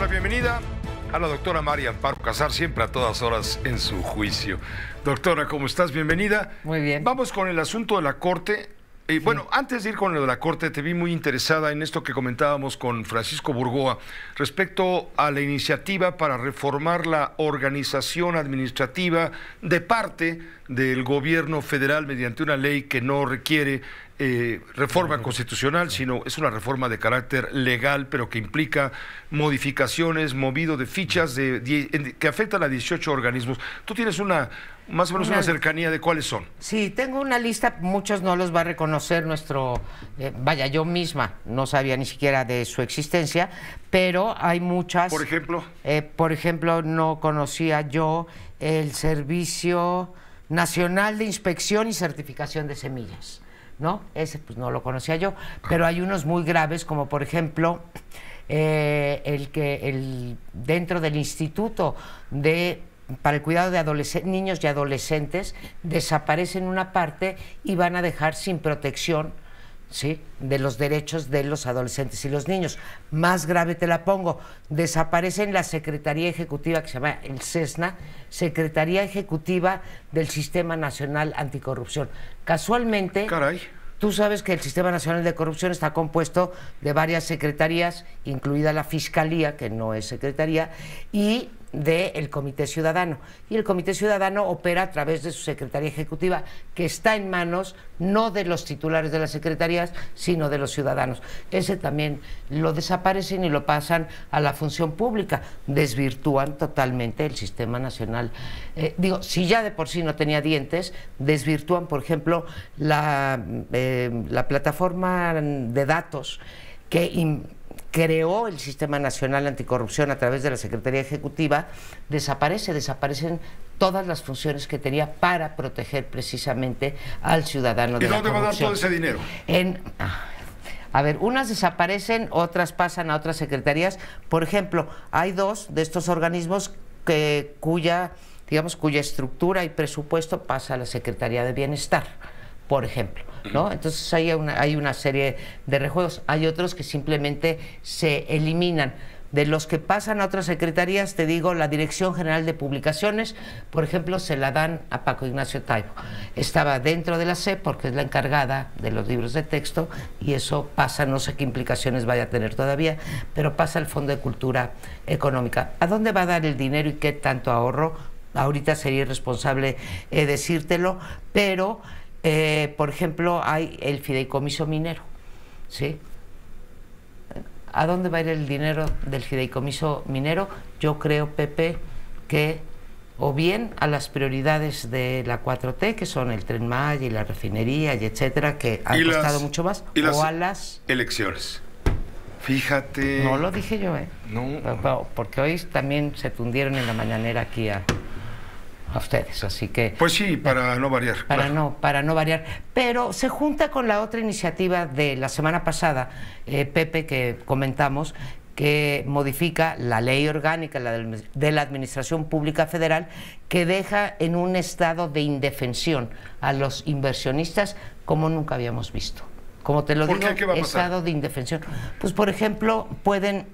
la bienvenida a la doctora María Amparo Casar, siempre a todas horas en su juicio. Doctora, ¿cómo estás? Bienvenida. Muy bien. Vamos con el asunto de la Corte. Bueno, antes de ir con lo de la Corte, te vi muy interesada en esto que comentábamos con Francisco Burgoa respecto a la iniciativa para reformar la organización administrativa de parte del gobierno federal mediante una ley que no requiere reforma constitucional, sino es una reforma de carácter legal, pero que implica modificaciones, movido de fichas que afectan a 18 organismos. Tú tienes más o menos una cercanía de cuáles son. Sí, tengo una lista, muchos no los va a reconocer vaya, yo misma no sabía ni siquiera de su existencia, pero hay muchas. ¿Por ejemplo? Por ejemplo, no conocía yo el Servicio Nacional de Inspección y Certificación de Semillas, ¿no? Ese pues no lo conocía yo, pero hay unos muy graves, como por ejemplo dentro del Instituto para el cuidado de niños y adolescentes desaparecen una parte y van a dejar sin protección, ¿sí?, de los derechos de los adolescentes y los niños. Más grave te la pongo, desaparecen la Secretaría Ejecutiva, que se llama el SESNA, Secretaría Ejecutiva del Sistema Nacional Anticorrupción. Casualmente, caray, tú sabes que el Sistema Nacional de Corrupción está compuesto de varias secretarías, incluida la Fiscalía, que no es secretaría, y del Comité Ciudadano. Y el Comité Ciudadano opera a través de su Secretaría Ejecutiva, que está en manos no de los titulares de las secretarías, sino de los ciudadanos. Ese también lo desaparecen y lo pasan a la función pública. Desvirtúan totalmente el Sistema Nacional. Si ya de por sí no tenía dientes, desvirtúan, por ejemplo, la plataforma de datos que creó el Sistema Nacional Anticorrupción a través de la Secretaría Ejecutiva. Desaparecen todas las funciones que tenía para proteger precisamente al ciudadano de la corrupción. ¿Y dónde va a dar todo ese dinero? A ver, unas desaparecen, otras pasan a otras secretarías. Por ejemplo, hay dos de estos organismos cuya estructura y presupuesto pasa a la Secretaría de Bienestar, por ejemplo, ¿no? Entonces hay una serie de rejuegos. Hay otros que simplemente se eliminan. De los que pasan a otras secretarías, te digo, la Dirección General de Publicaciones, por ejemplo, se la dan a Paco Ignacio Taibo. Estaba dentro de la SEP porque es la encargada de los libros de texto, y eso pasa, no sé qué implicaciones vaya a tener todavía, pero pasa al Fondo de Cultura Económica. ¿A dónde va a dar el dinero y qué tanto ahorro? Ahorita sería irresponsable decírtelo, pero por ejemplo, hay el fideicomiso minero, ¿sí? ¿A dónde va a ir el dinero del fideicomiso minero? Yo creo, Pepe, que o bien a las prioridades de la 4T, que son el Tren Maya y la refinería y etcétera, que han costado mucho más, o a las elecciones. Fíjate. No lo dije yo, No. Porque hoy también se tundieron en la mañanera aquí a ustedes, así que... Pues sí, para no variar. Para no variar. Pero se junta con la otra iniciativa de la semana pasada, Pepe, que comentamos, que modifica la ley orgánica de la Administración Pública Federal, que deja en un estado de indefensión a los inversionistas como nunca habíamos visto. Como te lo digo, ¿Qué va a pasar? Estado de indefensión. Pues, por ejemplo, pueden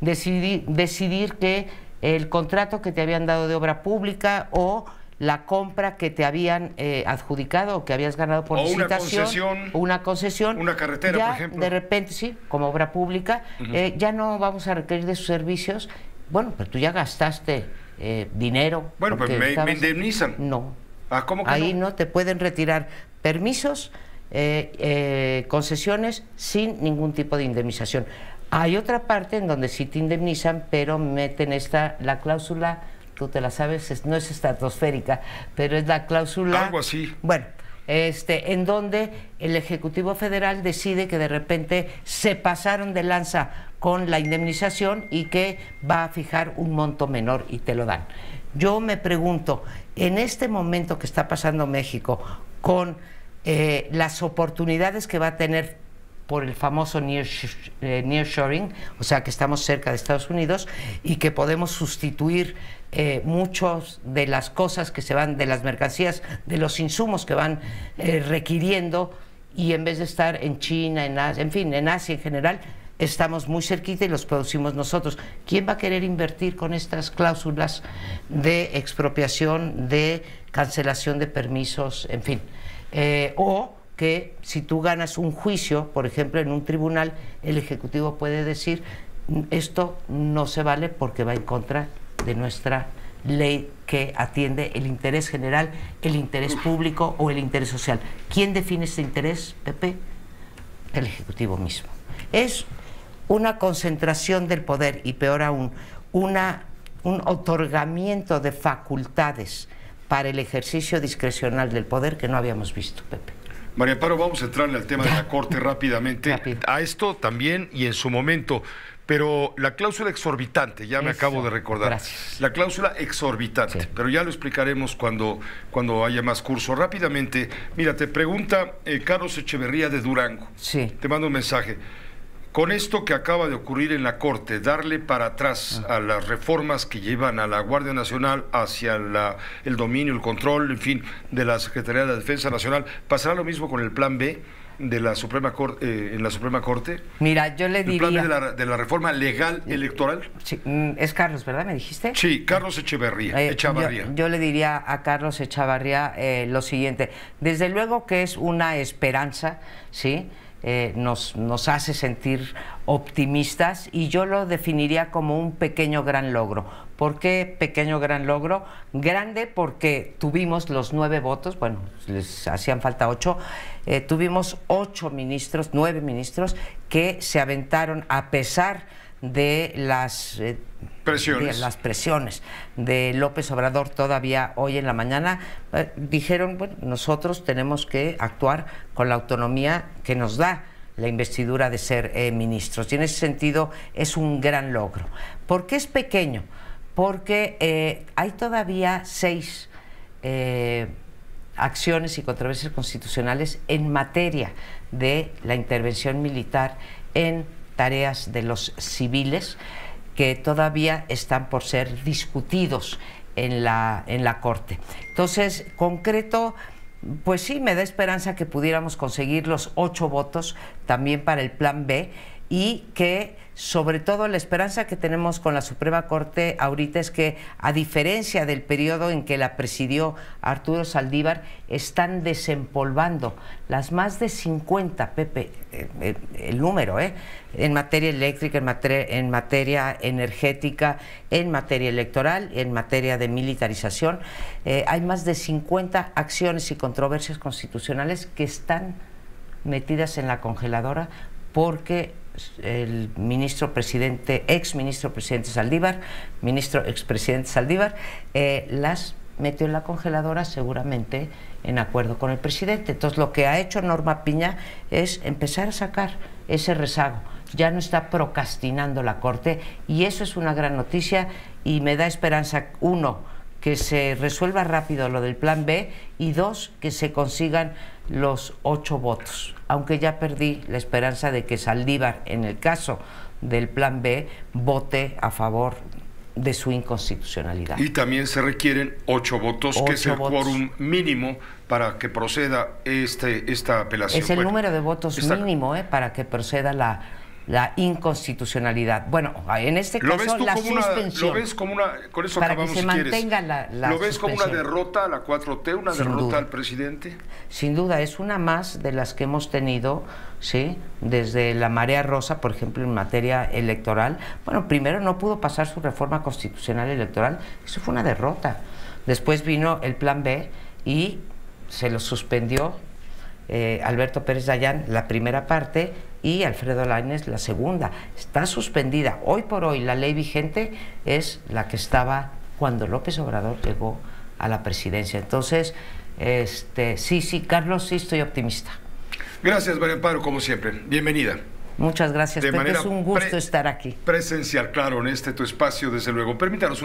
decidir que el contrato que te habían dado de obra pública o la compra que te habían adjudicado o que habías ganado por licitación, una concesión, una carretera, ya, por ejemplo. De repente, sí, como obra pública, ya no vamos a requerir de sus servicios. Bueno, pero tú ya gastaste dinero. Bueno, pues me indemnizan. No. ¿Cómo que ahí no te pueden retirar permisos, concesiones sin ningún tipo de indemnización. Hay otra parte en donde sí te indemnizan, pero meten la cláusula, tú te la sabes, no es estratosférica, pero es la cláusula... Algo así. Bueno, en donde el Ejecutivo Federal decide que de repente se pasaron de lanza con la indemnización y que va a fijar un monto menor y te lo dan. Yo me pregunto, en este momento que está pasando México, con las oportunidades que va a tener por el famoso nearshoring, o sea que estamos cerca de Estados Unidos y que podemos sustituir muchas de las cosas que se van, de las mercancías, de los insumos que van requiriendo, y en vez de estar en China, en Asia, en fin, en Asia en general, estamos muy cerquita y los producimos nosotros. ¿Quién va a querer invertir con estas cláusulas de expropiación, de cancelación de permisos, en fin? O que si tú ganas un juicio, por ejemplo, en un tribunal, el Ejecutivo puede decir, esto no se vale porque va en contra de nuestra ley que atiende el interés general, el interés público o el interés social. ¿Quién define ese interés, Pepe? El Ejecutivo mismo. Es una concentración del poder y, peor aún, un otorgamiento de facultades para el ejercicio discrecional del poder que no habíamos visto, Pepe. María Amparo, vamos a entrarle al tema de la Corte rápidamente. Rápido. A esto también y en su momento. Pero la cláusula exorbitante, ya me acabo de recordar. Gracias. La cláusula exorbitante, sí. Pero ya lo explicaremos cuando haya más curso. Rápidamente, mira, te pregunta Carlos Echeverría de Durango. Sí. Te mando un mensaje. Con esto que acaba de ocurrir en la Corte, darle para atrás a las reformas que llevan a la Guardia Nacional hacia el dominio, el control, en fin, de la Secretaría de la Defensa Nacional, ¿pasará lo mismo con el Plan B de la Suprema Corte, en la Suprema Corte? Mira, yo le diría... ¿El plan de la reforma legal electoral? Sí, es Carlos, ¿verdad? ¿Me dijiste? Sí, Carlos Echavarría. Yo le diría a Carlos Echavarría lo siguiente. Desde luego que es una esperanza, ¿sí? Nos hace sentir optimistas y yo lo definiría como un pequeño gran logro. ¿Por qué pequeño gran logro? Grande porque tuvimos los 9 votos, bueno, les hacían falta 8, tuvimos 9 ministros que se aventaron a pesar de las presiones de López Obrador. Todavía hoy en la mañana dijeron, bueno, nosotros tenemos que actuar con la autonomía que nos da la investidura de ser ministros, y en ese sentido es un gran logro. ¿Por qué es pequeño? Porque hay todavía 6 acciones y controversias constitucionales en materia de la intervención militar en tareas de los civiles que todavía están por ser discutidos en la Corte. Entonces, concreto, pues sí, me da esperanza que pudiéramos conseguir los 8 votos también para el Plan B, y que sobre todo la esperanza que tenemos con la Suprema Corte ahorita es que, a diferencia del periodo en que la presidió Arturo Saldívar, están desempolvando las más de 50, Pepe, el número, en materia eléctrica, en materia energética, en materia electoral, en materia de militarización. Hay más de 50 acciones y controversias constitucionales que están metidas en la congeladora porque el exministro presidente Saldívar, expresidente Saldívar, las metió en la congeladora seguramente en acuerdo con el presidente. Entonces, lo que ha hecho Norma Piña es empezar a sacar ese rezago. Ya no está procrastinando la Corte, y eso es una gran noticia y me da esperanza, 1, que se resuelva rápido lo del Plan B, y 2, que se consigan los 8 votos, aunque ya perdí la esperanza de que Saldívar, en el caso del Plan B, vote a favor de su inconstitucionalidad. Y también se requieren 8 votos, que es el quórum mínimo para que proceda esta apelación. Es el número de votos mínimo para que proceda la inconstitucionalidad. Bueno, en este caso la suspensión. ¿Lo ves como una, con eso para acabamos, que se si mantenga quieres, la ¿lo ves suspensión como una derrota a la 4T, una Sin derrota duda. al presidente? Sin duda, es una más de las que hemos tenido, ¿sí? Desde la marea rosa, por ejemplo, en materia electoral. Bueno, primero no pudo pasar su reforma constitucional electoral, eso fue una derrota. Después vino el Plan B y se lo suspendió Alberto Pérez Dayán la primera parte y Alfredo Lainez la segunda. Está suspendida. Hoy por hoy la ley vigente es la que estaba cuando López Obrador llegó a la presidencia. Entonces, sí, Carlos, sí estoy optimista. Gracias, María Amparo, como siempre. Bienvenida. Muchas gracias, Pepe. Es un gusto estar aquí. Presencial, claro, en tu espacio, desde luego. Permítanos